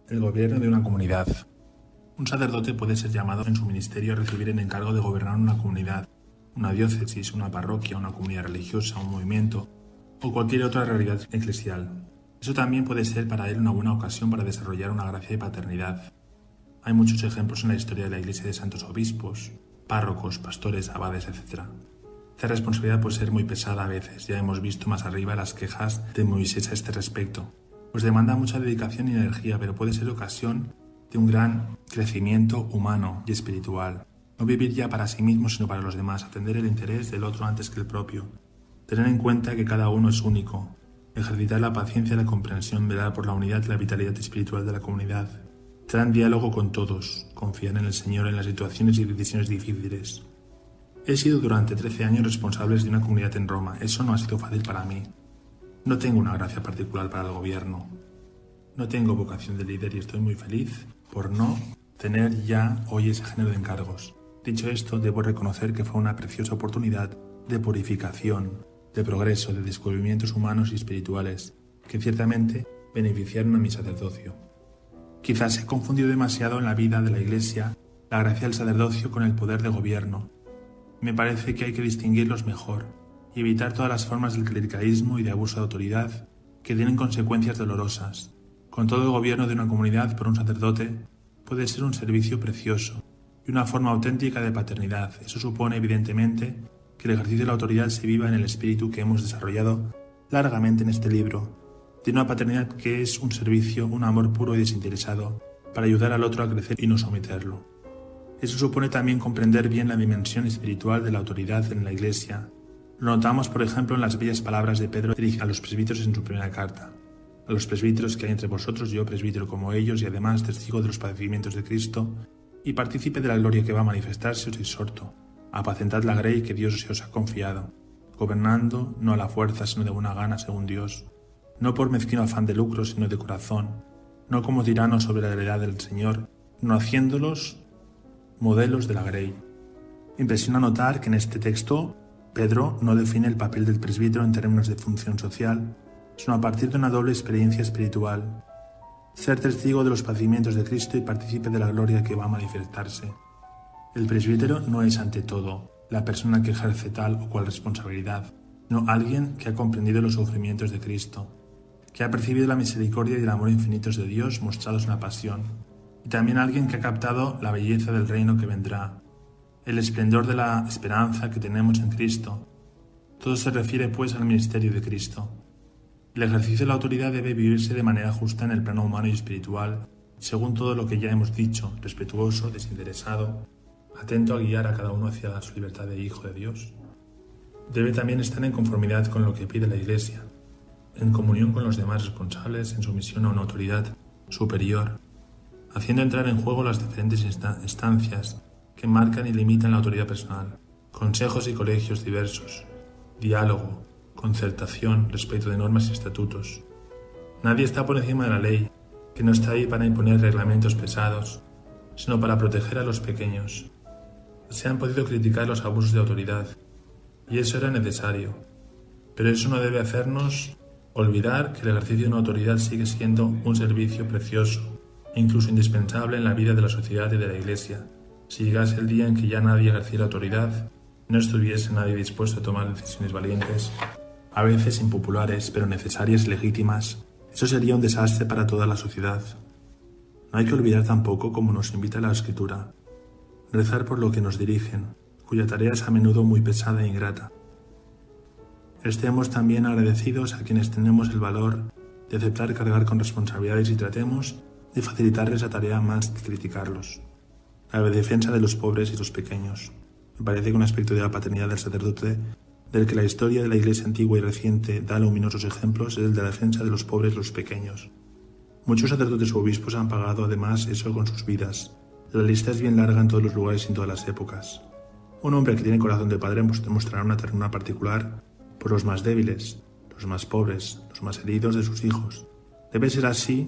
El gobierno de una comunidad. Un sacerdote puede ser llamado en su ministerio a recibir el encargo de gobernar una comunidad, una diócesis, una parroquia, una comunidad religiosa, un movimiento o cualquier otra realidad eclesial. Eso también puede ser para él una buena ocasión para desarrollar una gracia de paternidad. Hay muchos ejemplos en la historia de la Iglesia de santos obispos, párrocos, pastores, abades, etc. Esta responsabilidad puede ser muy pesada a veces. Ya hemos visto más arriba las quejas de Moisés a este respecto. Pues demanda mucha dedicación y energía, pero puede ser ocasión de un gran crecimiento humano y espiritual. No vivir ya para sí mismo, sino para los demás, atender el interés del otro antes que el propio. Tener en cuenta que cada uno es único. Ejercitar la paciencia y la comprensión, velar por la unidad y la vitalidad espiritual de la comunidad. Estar en diálogo con todos, confiar en el Señor en las situaciones y decisiones difíciles. He sido durante 13 años responsable de una comunidad en Roma. Eso no ha sido fácil para mí. No tengo una gracia particular para el gobierno. No tengo vocación de líder y estoy muy feliz por no tener ya hoy ese género de encargos. Dicho esto, debo reconocer que fue una preciosa oportunidad de purificación, de progreso, de descubrimientos humanos y espirituales, que ciertamente beneficiaron a mi sacerdocio. Quizás he confundido demasiado en la vida de la Iglesia la gracia del sacerdocio con el poder de gobierno. Me parece que hay que distinguirlos mejor y evitar todas las formas del clericalismo y de abuso de autoridad que tienen consecuencias dolorosas. Con todo el gobierno de una comunidad por un sacerdote puede ser un servicio precioso y una forma auténtica de paternidad. Eso supone, evidentemente, que el ejercicio de la autoridad se viva en el espíritu que hemos desarrollado largamente en este libro, de una paternidad que es un servicio, un amor puro y desinteresado para ayudar al otro a crecer y no someterlo. Eso supone también comprender bien la dimensión espiritual de la autoridad en la Iglesia. Lo notamos, por ejemplo, en las bellas palabras de Pedro dirige a los presbíteros en su primera carta. A los presbíteros que hay entre vosotros, yo presbítero como ellos y además testigo de los padecimientos de Cristo y partícipe de la gloria que va a manifestarse, os exhorto. Apacentad la grey que Dios se os ha confiado, gobernando no a la fuerza sino de buena gana según Dios, no por mezquino afán de lucro sino de corazón, no como tiranos sobre la heredad del Señor, sino haciéndolos modelos de la grey. Impresiona notar que en este texto Pedro no define el papel del presbítero en términos de función social, sino a partir de una doble experiencia espiritual: ser testigo de los padecimientos de Cristo y partícipe de la gloria que va a manifestarse. El presbítero no es ante todo la persona que ejerce tal o cual responsabilidad, sino alguien que ha comprendido los sufrimientos de Cristo, que ha percibido la misericordia y el amor infinitos de Dios mostrados en la pasión, y también alguien que ha captado la belleza del reino que vendrá, el esplendor de la esperanza que tenemos en Cristo. Todo se refiere pues al ministerio de Cristo. El ejercicio de la autoridad debe vivirse de manera justa en el plano humano y espiritual, según todo lo que ya hemos dicho, respetuoso, desinteresado, atento a guiar a cada uno hacia su libertad de hijo de Dios. Debe también estar en conformidad con lo que pide la Iglesia, en comunión con los demás responsables, en sumisión a una autoridad superior, haciendo entrar en juego las diferentes instancias que marcan y limitan la autoridad personal, consejos y colegios diversos, diálogo, concertación respecto de normas y estatutos. Nadie está por encima de la ley, que no está ahí para imponer reglamentos pesados, sino para proteger a los pequeños. Se han podido criticar los abusos de autoridad, y eso era necesario, pero eso no debe hacernos olvidar que el ejercicio de una autoridad sigue siendo un servicio precioso e incluso indispensable en la vida de la sociedad y de la Iglesia. Si llegase el día en que ya nadie ejerciera autoridad, no estuviese nadie dispuesto a tomar decisiones valientes, a veces impopulares, pero necesarias y legítimas, eso sería un desastre para toda la sociedad. No hay que olvidar tampoco, como nos invita la Escritura, rezar por lo que nos dirigen, cuya tarea es a menudo muy pesada e ingrata. Estemos también agradecidos a quienes tenemos el valor de aceptar cargar con responsabilidades y tratemos de facilitarles la tarea más que criticarlos. La defensa de los pobres y los pequeños. Me parece que un aspecto de la paternidad del sacerdote del que la historia de la Iglesia antigua y reciente da luminosos ejemplos es el de la defensa de los pobres y los pequeños. Muchos sacerdotes o obispos han pagado además eso con sus vidas. La lista es bien larga en todos los lugares y en todas las épocas. Un hombre que tiene corazón de padre demostrará una ternura particular por los más débiles, los más pobres, los más heridos de sus hijos. Debe ser así,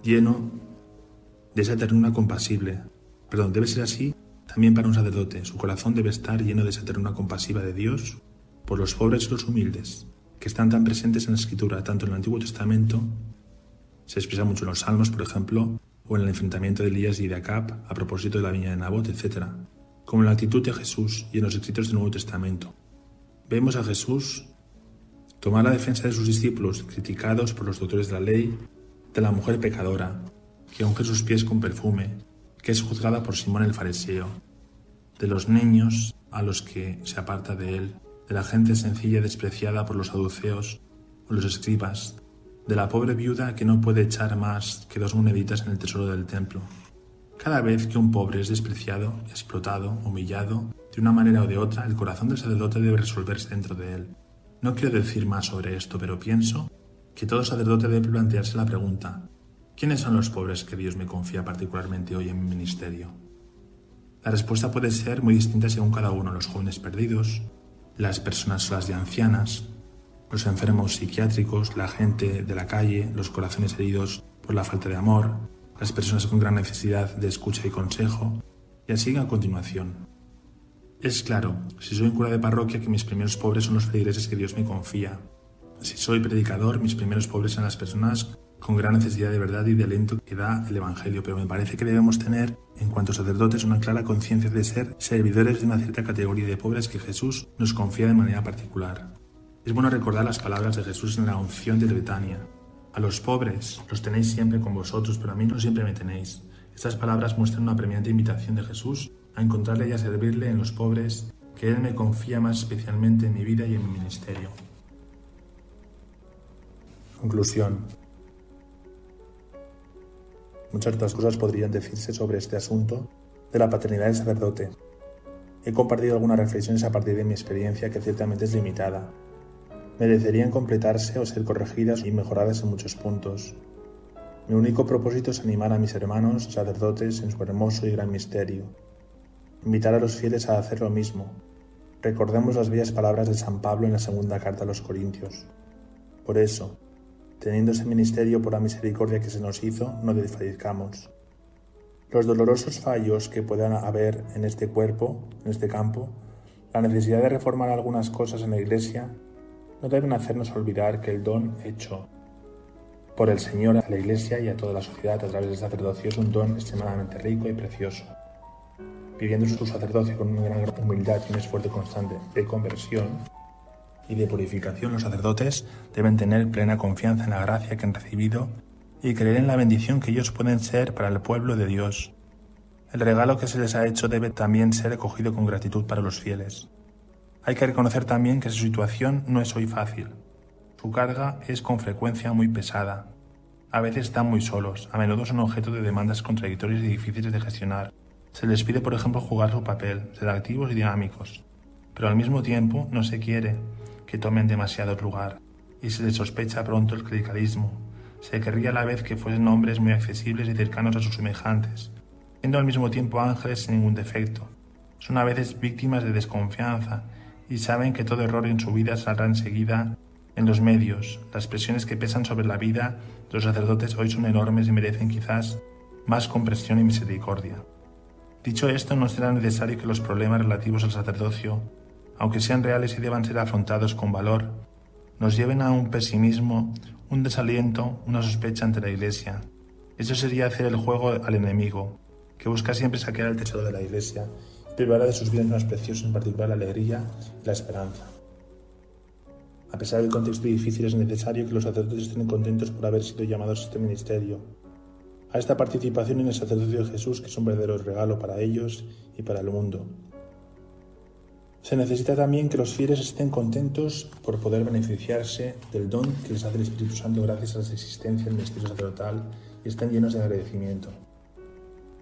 lleno de esa ternura compasible. Debe ser así también para un sacerdote. Su corazón debe estar lleno de esa ternura compasiva de Dios por los pobres y los humildes, que están tan presentes en la Escritura, tanto en el Antiguo Testamento Se expresa mucho en los Salmos, por ejemplo, o en el enfrentamiento de Elías y de Acab a propósito de la viña de Nabot, etc., como en la actitud de Jesús y en los escritos del Nuevo Testamento. Vemos a Jesús tomar la defensa de sus discípulos, criticados por los doctores de la ley, de la mujer pecadora, que unge sus pies con perfume, que es juzgada por Simón el fariseo, de los niños a los que se aparta de él, de la gente sencilla despreciada por los saduceos o los escribas, de la pobre viuda que no puede echar más que 2 moneditas en el tesoro del templo. Cada vez que un pobre es despreciado, explotado, humillado, de una manera o de otra, el corazón del sacerdote debe resolverse dentro de él. No quiero decir más sobre esto, pero pienso que todo sacerdote debe plantearse la pregunta: ¿quiénes son los pobres que Dios me confía particularmente hoy en mi ministerio? La respuesta puede ser muy distinta según cada uno: los jóvenes perdidos, las personas solas y ancianas, los enfermos psiquiátricos, la gente de la calle, los corazones heridos por la falta de amor, las personas con gran necesidad de escucha y consejo, y así a continuación. Es claro, si soy un cura de parroquia, que mis primeros pobres son los feligreses que Dios me confía. Si soy predicador, mis primeros pobres son las personas con gran necesidad de verdad y de aliento que da el Evangelio, pero me parece que debemos tener, en cuanto a sacerdotes, una clara conciencia de ser servidores de una cierta categoría de pobres que Jesús nos confía de manera particular. Es bueno recordar las palabras de Jesús en la unción de Betania: a los pobres los tenéis siempre con vosotros, pero a mí no siempre me tenéis. Estas palabras muestran una apremiante invitación de Jesús a encontrarle y a servirle en los pobres, que Él me confía más especialmente en mi vida y en mi ministerio. Conclusión. Muchas otras cosas podrían decirse sobre este asunto de la paternidad del sacerdote. He compartido algunas reflexiones a partir de mi experiencia, que ciertamente es limitada. Merecerían completarse o ser corregidas y mejoradas en muchos puntos. Mi único propósito es animar a mis hermanos sacerdotes en su hermoso y gran misterio. Invitar a los fieles a hacer lo mismo. Recordemos las bellas palabras de San Pablo en la segunda carta a los Corintios. Por eso, teniendo ese ministerio por la misericordia que se nos hizo, no desfallezcamos. Los dolorosos fallos que puedan haber en este cuerpo, en este campo, la necesidad de reformar algunas cosas en la Iglesia, no deben hacernos olvidar que el don hecho por el Señor a la Iglesia y a toda la sociedad a través del sacerdocio es un don extremadamente rico y precioso. Viviendo su sacerdocio con una gran humildad y un esfuerzo constante de conversión y de purificación, los sacerdotes deben tener plena confianza en la gracia que han recibido y creer en la bendición que ellos pueden ser para el pueblo de Dios. El regalo que se les ha hecho debe también ser acogido con gratitud para los fieles. Hay que reconocer también que su situación no es hoy fácil. Su carga es con frecuencia muy pesada. A veces están muy solos, a menudo son objeto de demandas contradictorias y difíciles de gestionar. Se les pide, por ejemplo, jugar su papel, ser activos y dinámicos, pero al mismo tiempo no se quiere que tomen demasiado lugar y se les sospecha pronto el clericalismo. Se querría a la vez que fuesen hombres muy accesibles y cercanos a sus semejantes, siendo al mismo tiempo ángeles sin ningún defecto. Son a veces víctimas de desconfianza y saben que todo error en su vida saldrá enseguida en los medios. Las presiones que pesan sobre la vida de los sacerdotes hoy son enormes y merecen quizás más comprensión y misericordia. Dicho esto, no será necesario que los problemas relativos al sacerdocio, aunque sean reales y deban ser afrontados con valor, nos lleven a un pesimismo, un desaliento, una sospecha ante la Iglesia. Eso sería hacer el juego al enemigo, que busca siempre saquear el tesoro de la Iglesia y privar de sus bienes más preciosos, en particular la alegría y la esperanza. A pesar del contexto difícil, es necesario que los sacerdotes estén contentos por haber sido llamados a este ministerio, a esta participación en el sacerdocio de Jesús, que es un verdadero regalo para ellos y para el mundo. Se necesita también que los fieles estén contentos por poder beneficiarse del don que les hace el Espíritu Santo gracias a la existencia del ministerio sacerdotal y estén llenos de agradecimiento.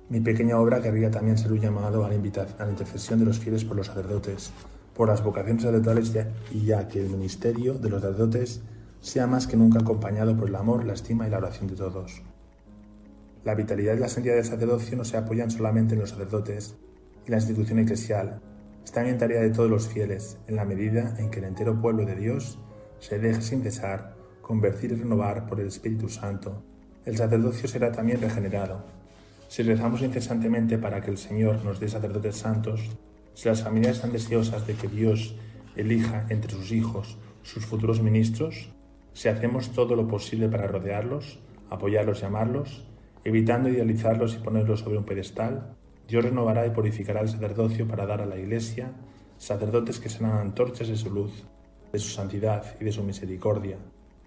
Mi pequeña obra querría también ser un llamado a la intercesión de los fieles por los sacerdotes, por las vocaciones sacerdotales y ya que el ministerio de los sacerdotes sea más que nunca acompañado por el amor, la estima y la oración de todos. La vitalidad y la santidad del sacerdocio no se apoyan solamente en los sacerdotes y la institución eclesial, están en tarea de todos los fieles, en la medida en que el entero pueblo de Dios se deje sin cesar convertir y renovar por el Espíritu Santo. El sacerdocio será también regenerado. Si rezamos incesantemente para que el Señor nos dé sacerdotes santos, si las familias están deseosas de que Dios elija entre sus hijos sus futuros ministros, si hacemos todo lo posible para rodearlos, apoyarlos y amarlos, evitando idealizarlos y ponerlos sobre un pedestal, Dios renovará y purificará el sacerdocio para dar a la Iglesia sacerdotes que serán antorchas de su luz, de su santidad y de su misericordia,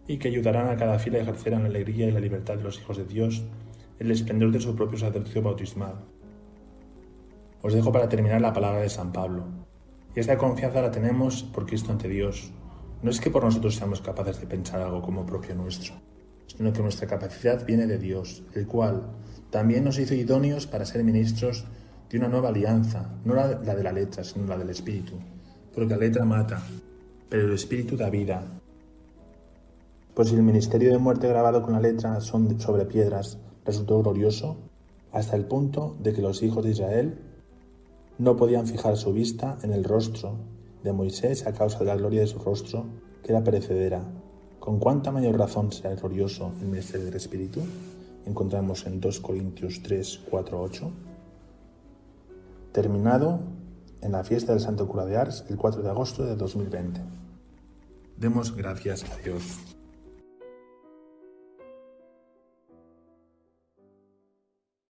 y que ayudarán a cada fiel a ejercer en la alegría y la libertad de los hijos de Dios el esplendor de su propio sacerdocio bautismal. Os dejo para terminar la palabra de San Pablo. Y esta confianza la tenemos por Cristo ante Dios. No es que por nosotros seamos capaces de pensar algo como propio nuestro, sino que nuestra capacidad viene de Dios, el cual también nos hizo idóneos para ser ministros de una nueva alianza, no la de la letra, sino la del Espíritu, porque la letra mata, pero el Espíritu da vida. Pues si el ministerio de muerte grabado con la letra sobre piedras resultó glorioso, hasta el punto de que los hijos de Israel no podían fijar su vista en el rostro de Moisés a causa de la gloria de su rostro, que era perecedera. ¿Con cuánta mayor razón será glorioso el ministerio del Espíritu? Encontramos en 2 Corintios 3, 4, 8. Terminado en la fiesta del Santo Cura de Ars el 4 de agosto de 2020. Demos gracias a Dios.